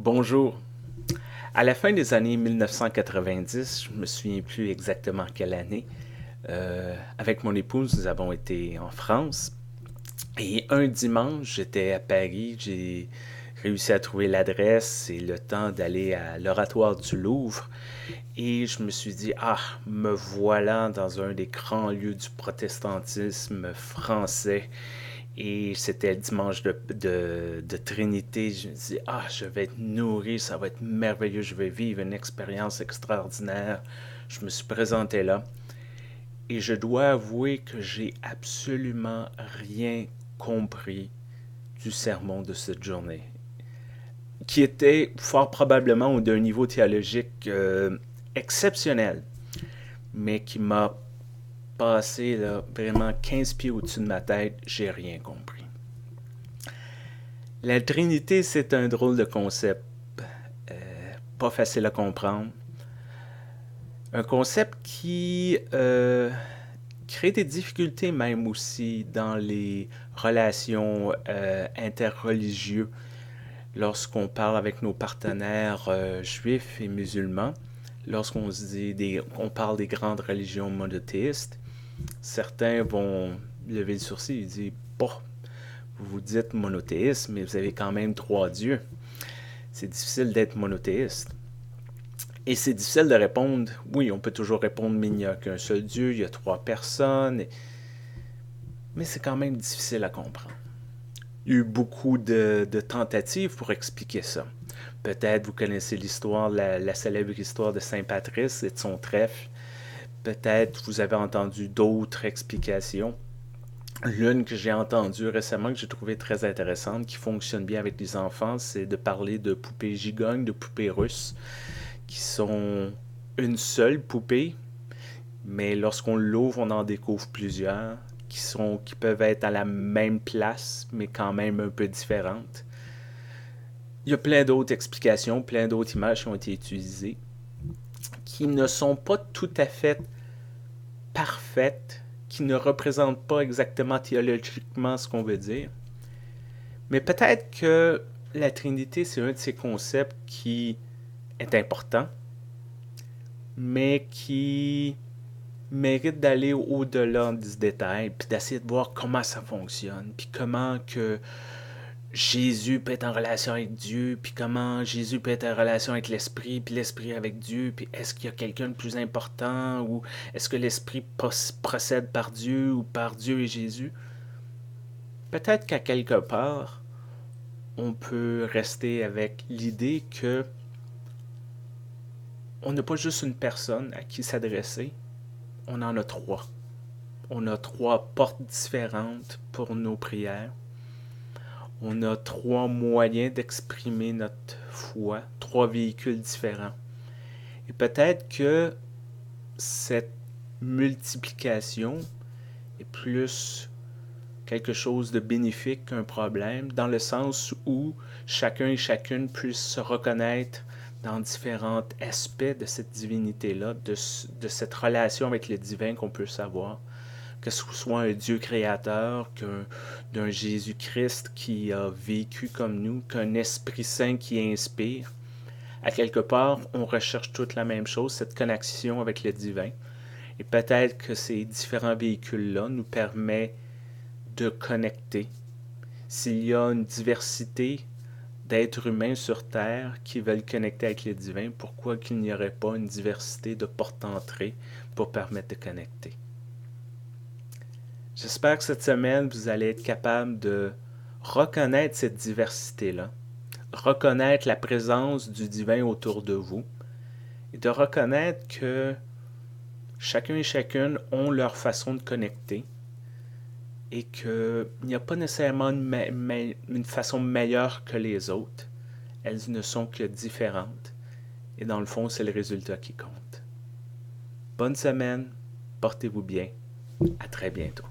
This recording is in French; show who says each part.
Speaker 1: Bonjour. À la fin des années 1990, je me souviens plus exactement quelle année, avec mon épouse, nous avons été en France. Et un dimanche, j'étais à Paris, j'ai réussi à trouver l'adresse et le temps d'aller à l'Oratoire du Louvre. Et je me suis dit, ah, me voilà dans un des grands lieux du protestantisme français. Et c'était le dimanche de Trinité. Je me dis, ah, je vais être nourri, ça va être merveilleux, je vais vivre une expérience extraordinaire. Je me suis présenté là. Et je dois avouer que j'ai absolument rien compris du sermon de cette journée, qui était fort probablement d'un niveau théologique exceptionnel, mais qui m'a passé là, vraiment 15 pieds au-dessus de ma tête, j'ai rien compris. La Trinité, c'est un drôle de concept, pas facile à comprendre. Un concept qui crée des difficultés même aussi dans les relations interreligieuses lorsqu'on parle avec nos partenaires juifs et musulmans. Lorsqu'on se dit on parle des grandes religions monothéistes, certains vont lever le sourcil et dire bon, vous dites monothéiste, mais vous avez quand même trois dieux. C'est difficile d'être monothéiste. Et c'est difficile de répondre. Oui, on peut toujours répondre, mais il n'y a qu'un seul Dieu, il y a trois personnes. Mais c'est quand même difficile à comprendre. Il y a eu beaucoup de tentatives pour expliquer ça. Peut-être vous connaissez l'histoire, la célèbre histoire de Saint Patrice et de son trèfle. Peut-être vous avez entendu d'autres explications. L'une que j'ai entendue récemment, que j'ai trouvée très intéressante, qui fonctionne bien avec les enfants, c'est de parler de poupées gigognes, de poupées russes, qui sont une seule poupée, mais lorsqu'on l'ouvre, on en découvre plusieurs, qui peuvent être à la même place, mais quand même un peu différentes. Il y a plein d'autres explications, plein d'autres images qui ont été utilisées, qui ne sont pas tout à fait parfaites, qui ne représentent pas exactement théologiquement ce qu'on veut dire. Mais peut-être que la Trinité, c'est un de ces concepts qui est important, mais qui mérite d'aller au-delà de ce détail, puis d'essayer de voir comment ça fonctionne, puis comment que Jésus peut être en relation avec Dieu, puis comment Jésus peut être en relation avec l'Esprit, puis l'Esprit avec Dieu, puis est-ce qu'il y a quelqu'un de plus important, ou est-ce que l'Esprit procède par Dieu ou par Dieu et Jésus? Peut-être qu'à quelque part, on peut rester avec l'idée que on n'a pas juste une personne à qui s'adresser, on en a trois. On a trois portes différentes pour nos prières. On a trois moyens d'exprimer notre foi, trois véhicules différents. Et peut-être que cette multiplication est plus quelque chose de bénéfique qu'un problème, dans le sens où chacun et chacune puisse se reconnaître dans différents aspects de cette divinité-là, de cette relation avec le divin qu'on peut savoir. Que ce soit un Dieu créateur, d'un Jésus-Christ qui a vécu comme nous, qu'un Esprit Saint qui inspire. À quelque part, on recherche toute la même chose, cette connexion avec le divin. Et peut-être que ces différents véhicules-là nous permettent de connecter. S'il y a une diversité d'êtres humains sur Terre qui veulent connecter avec le divin, pourquoi qu'il n'y aurait pas une diversité de portes d'entrée pour permettre de connecter? J'espère que cette semaine, vous allez être capable de reconnaître cette diversité-là, reconnaître la présence du divin autour de vous et de reconnaître que chacun et chacune ont leur façon de connecter et qu'il n'y a pas nécessairement une façon meilleure que les autres. Elles ne sont que différentes. Et dans le fond, c'est le résultat qui compte. Bonne semaine, portez-vous bien. À très bientôt.